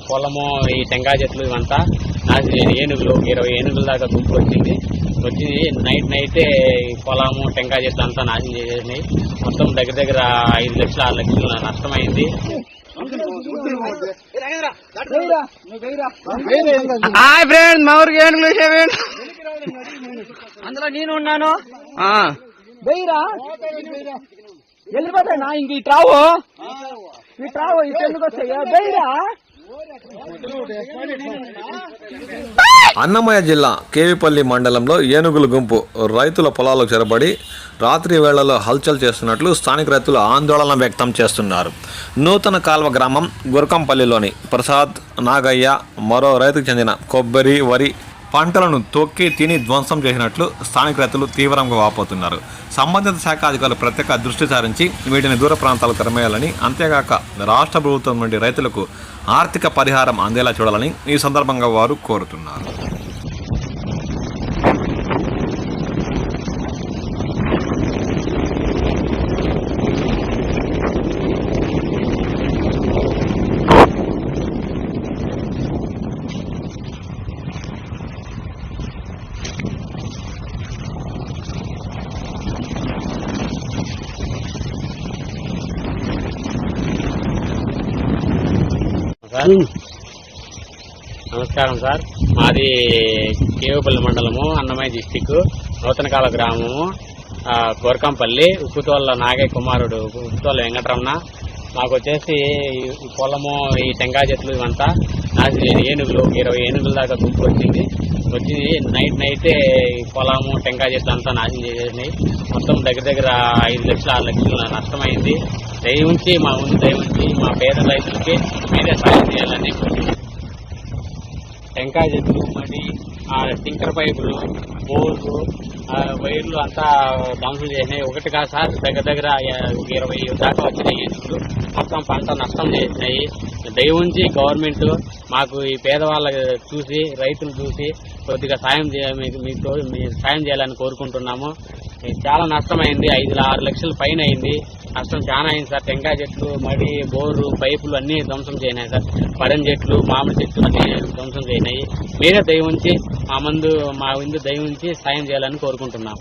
పొలము ఈ టెంకాయ చెట్లు ఇవంతా నాశనం. ఏనుగులు 20 ఏనుగుల దాకా గుంపు వచ్చింది. నైటే ఈ పొలము టెంకాయ చెట్లు అంతా నాశనం చేసేసినాయి. మొత్తం దగ్గర 5 లక్షలు 6 లక్షలు నష్టమైంది. హాయ్ ఫ్రెండ్, మా ఊరికి ఏనుగులు వచ్చేవేంటి? అందులో నేను ఉన్నాను. వెళ్ళిపోతాయినా ఇంక ఈ ట్రావు ఎందుకు వస్తాయా? బెయ్యరా. అన్నమయ్య జిల్లా కేవిపల్లి మండలంలో ఏనుగుల గుంపు రైతుల పొలాలకు చెరబడి రాత్రి వేళల్లో హల్చల్ చేస్తున్నట్లు స్థానిక రైతులు ఆందోళన వ్యక్తం చేస్తున్నారు. నూతన కాల్వ గ్రామం గురకంపల్లిలోని ప్రసాద్, నాగయ్య మరో రైతుకు చెందిన కొబ్బరి, వరి పంటలను తొక్కి తిని ధ్వంసం చేసినట్లు స్థానిక రైతులు తీవ్రంగా వాపోతున్నారు. సంబంధిత శాఖ అధికారులు ప్రత్యేక దృష్టి సారించి వీటిని దూర ప్రాంతాలకు తరమేయాలని, అంతేగాక రాష్ట్ర ప్రభుత్వం నుండి రైతులకు ఆర్థిక పరిహారం అందేలా చూడాలని ఈ సందర్భంగా వారు కోరుతున్నారు. నమస్కారం సార్. మాది కేవిపల్లి మండలము, అన్నమయ్య డిస్టిక్, నూతనకాల గ్రామము, గోరకంపల్లి. ఉప్పుతోళ్ళ నాగయ్య కుమారుడు ఉప్పుతోళ్ళ వెంకటరమణ. మాకు వచ్చేసి ఈ పొలము ఈ టెంకాయ చెట్లు ఇవంతా నాశనం. ఏనుగులు 20 ఏనుగుల దాకా గుంపు వచ్చింది. నైటే ఈ పొలము టెంకాయ చెట్లు అంతా నాశనం చేసేసినాయి. మొత్తం దగ్గర 5 లక్షలు 6 లక్షలు నష్టమైంది. దయవుంచి మా పేద రైతులకి మీరే సాయం చేయాలని. టెంకాయ చెట్లు, మడి, టింకర్ పైపులు, బోర్లు, వైర్లు అంతా ధ్వంసం చేసినాయి. ఒకటి కాదు సార్, దగ్గర 20 దాకా వచ్చినాయి ఏనుగులు. మొత్తం పంట నష్టం చేసినాయి. దయవుంచి గవర్నమెంట్ మాకు ఈ పేదవాళ్ళ చూసి, రైతులు చూసి కొద్దిగా సాయం సాయం చేయాలని కోరుకుంటున్నాము. చాలా నష్టమైంది. 5-6 లక్షల పైన అయింది. నష్టం చాలా అయింది సార్. టెంకాయ చెట్లు, మడి, బోరు, పైపులు అన్ని ధ్వంసం చేయనాయి సార్. పరం చెట్లు, మామిడి చెట్లు అన్ని ధ్వంసం చేయనాయి. మీరే దయవుంచి మా విందు దయవుంచి సాయం చేయాలని కోరుకుంటున్నాం.